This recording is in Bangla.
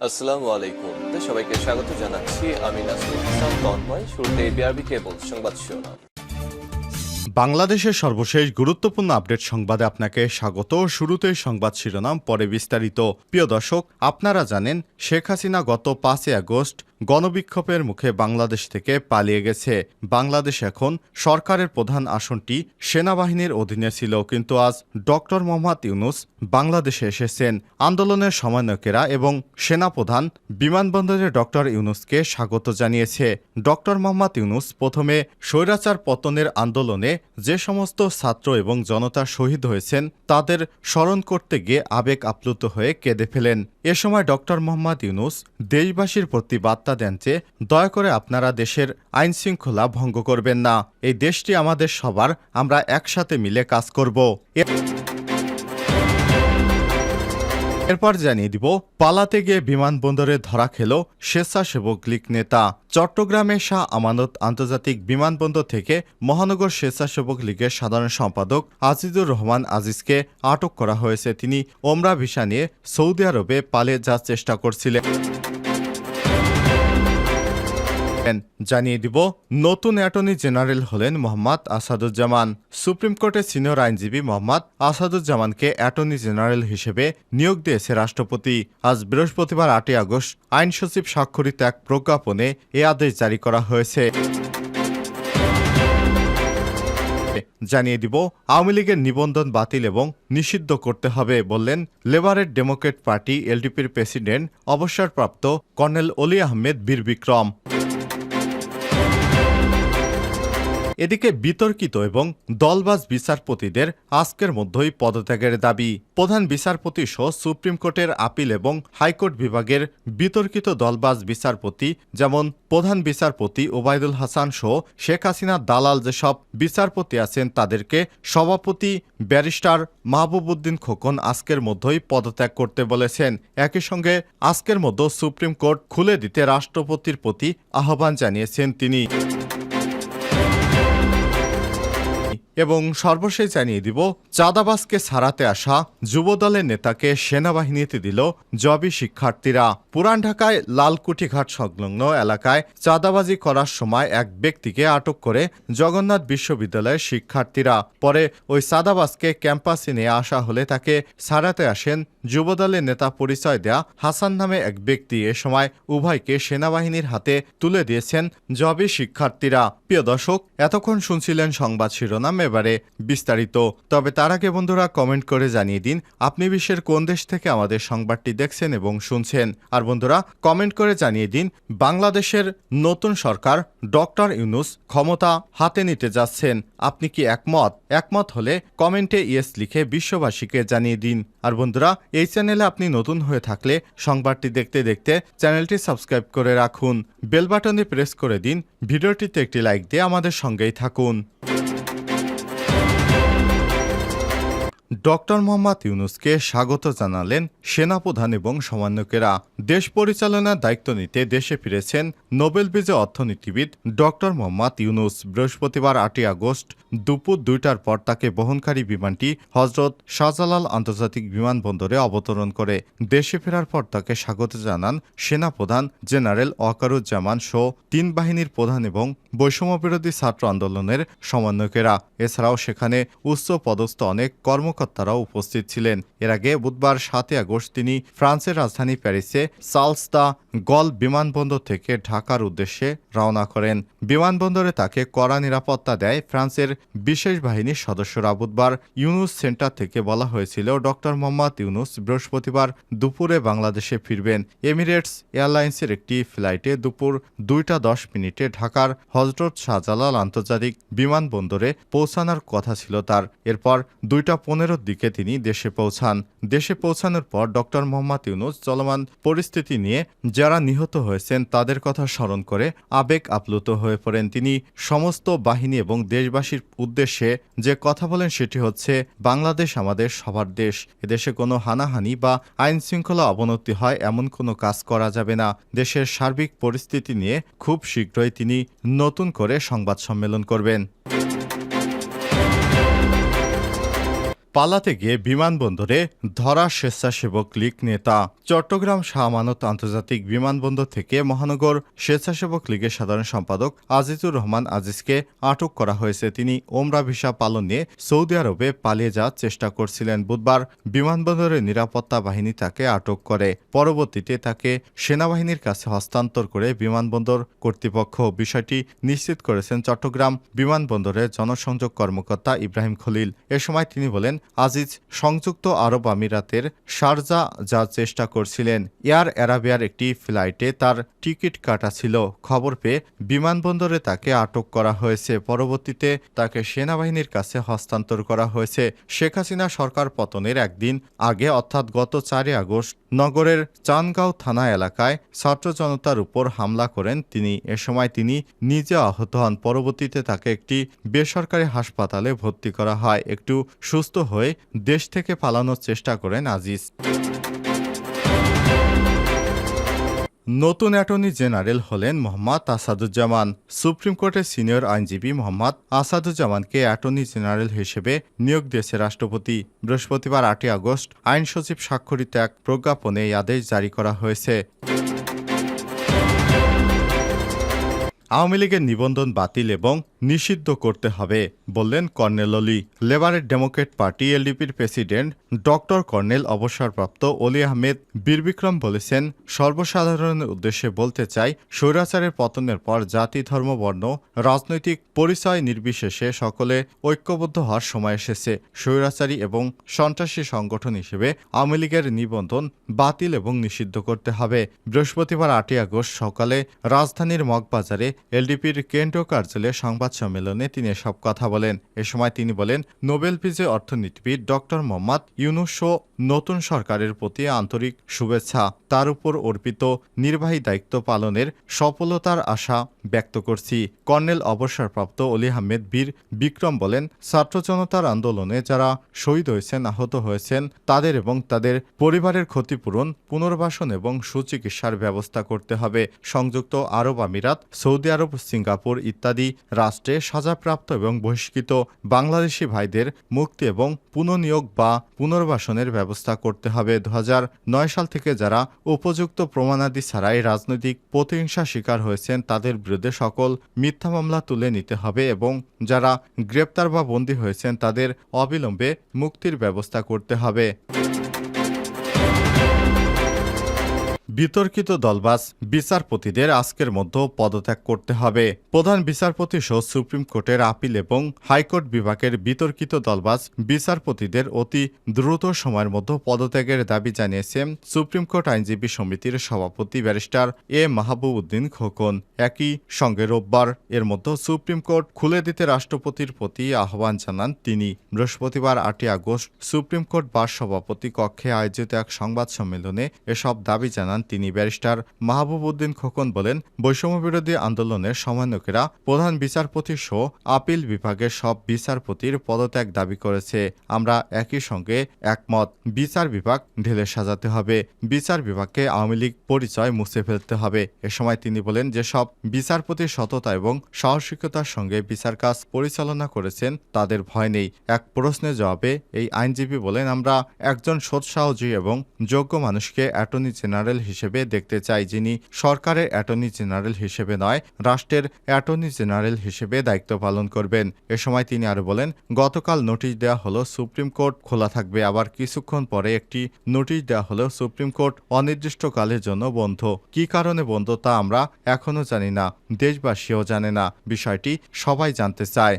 আসসালামু আলাইকুম। সবাইকে স্বাগত জানাচ্ছি। আমি নাসরুল ইসলাম তন্ময়। শুরুতে বিআরবি কেবল সংবাদ শিরোনাম। বাংলাদেশের সর্বশেষ গুরুত্বপূর্ণ আপডেট সংবাদে আপনাকে স্বাগত। শুরুতেই সংবাদ শিরোনাম, পরে বিস্তারিত। প্রিয় দর্শক, আপনারা জানেন শেখ হাসিনা গত 5 আগস্ট গণবিক্ষোভের মুখে বাংলাদেশ থেকে পালিয়ে গেছে। বাংলাদেশ এখন সরকারের প্রধান আসনটি সেনাবাহিনীর অধীনে ছিল, কিন্তু আজ ডক্টর মোহাম্মদ ইউনূস বাংলাদেশে এসেছেন। আন্দোলনের সমন্বয়কেরা এবং সেনাপ্রধান বিমানবন্দরে ডক্টর ইউনূসকে স্বাগত জানিয়েছে। ডক্টর মোহাম্মদ ইউনূস প্রথমে স্বৈরাচার পতনের আন্দোলনে যে সমস্ত ছাত্র এবং জনতা শহীদ হয়েছেন তাদের স্মরণ করতে গিয়ে আবেগ আপ্লুত হয়ে কেঁদে ফেলেন। এ সময় ডক্টর মোহাম্মদ ইউনূস দেশবাসীর প্রতি বার্তা দেন যে দয়া করে আপনারা দেশের আইন শৃঙ্খলা ভঙ্গ করবেন না। এই দেশটি আমাদের সবার, আমরা একসাথে মিলে কাজ করব। এরপর জানিয়ে দিব, পালাতে গিয়ে বিমানবন্দরে ধরা খেল স্বেচ্ছাসেবক লীগ নেতা। চট্টগ্রামে শাহ আমানত আন্তর্জাতিক বিমানবন্দর থেকে মহানগর স্বেচ্ছাসেবক লীগের সাধারণ সম্পাদক আজিজুর রহমান আজিজকে আটক করা হয়েছে। তিনি ওমরা ভিসা নিয়ে সৌদি আরবে পালিয়ে যাওয়ার চেষ্টা করছিলেন। জানিয়ে দিব, নতুন অ্যাটর্নি জেনারেল হলেন মোহাম্মদ আসাদুজ্জামান। সুপ্রিম কোর্টের সিনিয়র আইনজীবী মোহাম্মদ আসাদুজ্জামানকে অ্যাটর্নি জেনারেল হিসেবে নিয়োগ দিয়েছে রাষ্ট্রপতি। আজ বৃহস্পতিবার 8 আগস্ট আইন সচিব স্বাক্ষরিত এক প্রজ্ঞাপনে এ আদেশ জারি করা হয়েছে। জানিয়ে দিব, আওয়ামী লীগের নিবন্ধন বাতিল এবং নিষিদ্ধ করতে হবে বললেন লেবারের ডেমোক্রেট পার্টি এলডিপির প্রেসিডেন্ট অবসরপ্রাপ্ত কর্নেল অলি আহমেদ বীর বিক্রম। এদিকে বিতর্কিত এবং দলবাজ বিচারপতিদের আজকের মধ্যেই পদত্যাগের দাবি। প্রধান বিচারপতি সহ সুপ্রিম কোর্টের আপিল এবং হাইকোর্ট বিভাগের বিতর্কিত দলবাজ বিচারপতি, যেমন প্রধান বিচারপতি ওবায়দুল হাসান সহ শেখ হাসিনার দালাল যেসব বিচারপতি আছেন তাদেরকে সভাপতি ব্যারিস্টার মাহবুবউদ্দিন খোকন আজকের মধ্যেই পদত্যাগ করতে বলেছেন। একই সঙ্গে আজকের মধ্যে সুপ্রিম কোর্ট খুলে দিতে রাষ্ট্রপতির প্রতি আহ্বান জানিয়েছেন তিনি। এবং সর্বশেষ জানিয়ে দিব, চাঁদাবাজকে ছাড়াতে আসা যুবদলের নেতাকে সেনাবাহিনীতে দিল জবি শিক্ষার্থীরা। পুরান ঢাকায় লালকুঠিঘাট সংলগ্ন এলাকায় চাঁদাবাজি করার সময় এক ব্যক্তিকে আটক করে জগন্নাথ বিশ্ববিদ্যালয়ের শিক্ষার্থীরা। পরে ওই চাঁদাবাজকে ক্যাম্পাসে নিয়ে আসা হলে তাকে ছাড়াতে আসেন যুবদলের নেতা পরিচয় দেয়া হাসান নামে এক ব্যক্তি। এ সময় উভয়কে সেনাবাহিনীর হাতে তুলে দিয়েছেন জবি শিক্ষার্থীরা। প্রিয় দর্শক, এতক্ষণ শুনছিলেন সংবাদ শিরোনাম, এবারে বিস্তারিত। তবে তার আগে বন্ধুরা, কমেন্ট করে জানিয়ে দিন আপনি বিশ্বের কোন দেশ থেকে আমাদের সংবাদটি দেখছেন এবং শুনছেন। আর বন্ধুরা, কমেন্ট করে জানিয়ে দিন বাংলাদেশের নতুন সরকার ডক্টর ইউনূস ক্ষমতা হাতে নিতে যাচ্ছেন, আপনি কি একমত? একমত হলে কমেন্টে ইয়েস লিখে বিশ্ববাসীকে জানিয়ে দিন। আর বন্ধুরা, এই চ্যানেলে আপনি নতুন হয়ে থাকলে সংবাদটি দেখতে দেখতে চ্যানেলটি সাবস্ক্রাইব করে রাখুন, বেল বাটনে প্রেস করে দিন, ভিডিওটিতে একটি লাইক দিয়ে আমাদের সঙ্গেই থাকুন। ডক্টর মোহাম্মদ ইউনূসকে স্বাগত জানালেন সেনাপ্রধান এবং সমন্বয়কেরা। দেশ পরিচালনার দায়িত্ব নিতে দেশে ফিরেছেন নোবেল বিজয়ী অর্থনীতিবিদ ডক্টর মোহাম্মদ ইউনূস। বৃহস্পতিবার 8 আগস্ট দুপুর 2টার পর তাকে বহনকারী বিমানটি হজরত শাহজালাল আন্তর্জাতিক বিমানবন্দরে অবতরণ করে। দেশে ফেরার পর তাকে স্বাগত জানান সেনাপ্রধান জেনারেল ওয়াকারুজ্জামান সহ 3 বাহিনীর প্রধান এবং বৈষম্যবিরোধী ছাত্র আন্দোলনের সমন্বয়কেরা। এছাড়াও সেখানে উচ্চ পদস্থ অনেক কর্মকর্তারাও উপস্থিত ছিলেন। এর আগে বুধবার 7 আগস্ট তিনি ফ্রান্সের রাজধানী প্যারিসে চার্লস দা গল বিমানবন্দর থেকে ঢাকার উদ্দেশ্যে রওনা করেন। বিমানবন্দরে তাকে কড়া নিরাপত্তা দেয় ফ্রান্সের বিশেষ বাহিনীর সদস্যরা। বুধবার ইউনূস সেন্টার থেকে বলা হয়েছিল ডক্টর মোহাম্মদ ইউনূস বৃহস্পতিবার দুপুরে বাংলাদেশে ফিরবেন। এমিরেটস এয়ারলাইন্সের একটি ফ্লাইটে দুপুর 2:10 ঢাকার হজরত শাহজালাল আন্তর্জাতিক বিমানবন্দরে পৌঁছানোর কথা ছিল তার। এরপর 2:15 দিকে তিনি দেশে পৌঁছান। দেশে পৌঁছানোর পর ডক্টর মোহাম্মদ ইউনূস চলমান পরিস্থিতি নিয়ে যারা নিহত হয়েছেন তাদের কথা স্মরণ করে আবেগ আপ্লুত হয়ে পড়েন। তিনি সমস্ত বাহিনী এবং দেশবাসীর উদ্দেশ্যে যে কথা বলেন সেটি হচ্ছে, বাংলাদেশ আমাদের সবার দেশ। এদেশে কোনো হানাহানি বা আইন শৃঙ্খলা অবনতি হয় এমন কোনো কাজ করা যাবে না। দেশের সার্বিক পরিস্থিতি নিয়ে খুব শীঘ্রই তিনি নতুন করে সংবাদ সম্মেলন করবেন। পালাতে গিয়ে বিমানবন্দরে ধরা স্বেচ্ছাসেবক লীগ নেতা। চট্টগ্রাম শাহ আমানত আন্তর্জাতিক বিমানবন্দর থেকে মহানগর স্বেচ্ছাসেবক লীগের সাধারণ সম্পাদক আজিজুর রহমান আজিজকে আটক করা হয়েছে। তিনি ওমরা ভিসা পালন নিয়ে সৌদি আরবে পালিয়ে যাওয়ার চেষ্টা করছিলেন। বুধবার বিমানবন্দরের নিরাপত্তা বাহিনী তাকে আটক করে। পরবর্তীতে তাকে সেনাবাহিনীর কাছে হস্তান্তর করে বিমানবন্দর কর্তৃপক্ষ। বিষয়টি নিশ্চিত করেছেন চট্টগ্রাম বিমানবন্দরের জনসংযোগ কর্মকর্তা ইব্রাহিম খলিল। এ সময় তিনি বলেন, আজিজ সংযুক্ত আরব আমিরাতের শারজা যাওয়ার চেষ্টা করছিলেন। এয়ার অ্যারাবিয়ার একটি ফ্লাইটে তার টিকিট কাটা ছিল। খবর পেয়ে বিমানবন্দরে তাকে আটক করা হয়েছে। পরবর্তীতে তাকে সেনাবাহিনীর কাছে হস্তান্তর করা হয়েছে। শেখ হাসিনা সরকার পতনের একদিন আগে অর্থাৎ গত 4 আগস্ট নগরের চানগাঁও থানা এলাকায় ছাত্র জনতার উপর হামলা করেন তিনি। এ সময় তিনি নিজে আহত হন। পরবর্তীতে তাকে একটি বেসরকারি হাসপাতালে ভর্তি করা হয়। একটু সুস্থ হয়ে দেশ থেকে পালানোর চেষ্টা করেন আজিজ। নতুন অ্যাটর্নি জেনারেল হলেন মোহাম্মদ আসাদুজ্জামান। সুপ্রিম কোর্টের সিনিয়র আইনজীবী মোহাম্মদ আসাদুজ্জামানকে অ্যাটর্নি জেনারেল হিসেবে নিয়োগ দিয়েছে রাষ্ট্রপতি। বৃহস্পতিবার 8 আগস্ট আইন সচিব স্বাক্ষরিত এক প্রজ্ঞাপনে এই আদেশ জারি করা হয়েছে। আওয়ামী লীগের নিবন্ধন বাতিল এবং নিষিদ্ধ করতে হবে বললেন কর্নেল অলি। লেবারের ডেমোক্রেট পার্টি এলডিপির প্রেসিডেন্ট ডক্টর কর্নেল অবসরপ্রাপ্ত অলি আহমেদ বীরবিক্রম বলেছেন, সর্বসাধারণের উদ্দেশ্যে বলতে চাই, স্বৈরাচারের পতনের পর জাতি, ধর্ম, বর্ণ, রাজনৈতিক পরিচয় নির্বিশেষে সকলে ঐক্যবদ্ধ হওয়ার সময় এসেছে। স্বৈরাচারী এবং সন্ত্রাসী সংগঠন হিসেবে আওয়ামী লীগের নিবন্ধন বাতিল এবং নিষিদ্ধ করতে হবে। বৃহস্পতিবার 8 আগস্ট সকালে রাজধানীর মগবাজারে এলডিপির কেন্দ্রীয় কার্যালয়ে সংবাদ সম্মেলনে তিনি এসব কথা বলেন। এ সময় তিনি বলেন, নোবেল বিজয়ী অর্থনীতিবিদ ডক্টর মোহাম্মদ ইউনূস ও নতুন সরকারের প্রতি আন্তরিক শুভেচ্ছা। তার উপর অর্পিত নির্বাহী দায়িত্ব পালনের সফলতার আশা ব্যক্ত করছি। কর্নেল অবসরপ্রাপ্ত অলি আহমেদ বীর বিক্রম বলেন, ছাত্র জনতার আন্দোলনে যারা শহীদ হয়েছেন, আহত হয়েছেন, তাদের এবং তাদের পরিবারের ক্ষতিপূরণ, পুনর্বাসন এবং সুচিকিৎসার ব্যবস্থা করতে হবে। সংযুক্ত আরব আমিরাত, সৌদি আরব, সিঙ্গাপুর ইত্যাদি রাষ্ট্রে সাজাপ্রাপ্ত এবং বহিষ্কৃত বাংলাদেশি ভাইদের মুক্তি এবং পুনঃনিয়োগ বা পুনর্বাসনের ব্যবস্থা করতে হবে। 2009 সাল থেকে যারা উপযুক্ত প্রমাণাদি ছাড়াই রাজনৈতিক প্রতিহিংসা শিকার হয়েছেন, তাদের বিরুদ্ধে সকল মিথ্যা মামলা তুলে নিতে হবে এবং যারা গ্রেপ্তার বা বন্দী হয়েছেন, তাদের অবিলম্বে মুক্তির ব্যবস্থা করতে হবে। বিতর্কিত দলবাজ বিচারপতিদের আজকের মধ্যে পদত্যাগ করতে হবে। প্রধান বিচারপতি সহ সুপ্রিম কোর্টের আপিল এবং হাইকোর্ট বিভাগের বিতর্কিত দলবাজ বিচারপতিদের অতি দ্রুত সময়ের মধ্যে পদত্যাগের দাবি জানিয়েছেন সুপ্রিম কোর্ট আইনজীবী সমিতির সভাপতি ব্যারিস্টার এ মাহবুব উদ্দিন খোকন। একই সঙ্গে রোববার এর মধ্যে সুপ্রিম কোর্ট খুলে দিতে রাষ্ট্রপতির প্রতি আহ্বান জানান তিনি। বৃহস্পতিবার 8 আগস্ট সুপ্রিম কোর্ট বাস সভাপতি কক্ষে আয়োজিত এক সংবাদ সম্মেলনে এসব দাবি জানান তিনি। ব্যারিস্টার মাহবুব উদ্দিন খোকন বলেন, বৈষম্যবিরোধী আন্দোলনের সমন্বয়কেরা প্রধান বিচারপতি সহ আপিল বিভাগের সব বিচারপতির পদত্যাগ দাবি করেছে। আমরা একই সঙ্গে একমত, বিচার বিভাগ ঢেলে সাজাতে হবে, বিচার বিভাগকে আওয়ামী লীগ পরিচয় মুছে ফেলতে হবে। এ সময় তিনি বলেন, যেসব বিচারপতির সততা এবং সাহসিকতার সঙ্গে বিচার কাজ পরিচালনা করেছেন, তাদের ভয় নেই। এক প্রশ্নের জবাবে এই আইনজীবী বলেন, আমরা একজন সৎসাহসী এবং যোগ্য মানুষকে অ্যাটর্নি জেনারেল হিসেবে দেখতে চাই, যিনি সরকারের অ্যাটর্নি জেনারেল হিসেবে নয়, রাষ্ট্রের অ্যাটর্নি জেনারেল হিসেবে দায়িত্ব পালন করবেন। এ সময় তিনি আরো বলেন, গতকাল নোটিশ দেওয়া হলো সুপ্রিম কোর্ট খোলা থাকবে, আবার কিছুক্ষণ পরে একটি নোটিশ দেওয়া হলো সুপ্রিম কোর্ট অনির্দিষ্টকালের জন্য বন্ধ। কি কারণে বন্ধ তা আমরা এখনো জানি না, দেশবাসীও জানে না। বিষয়টি সবাই জানতে চায়।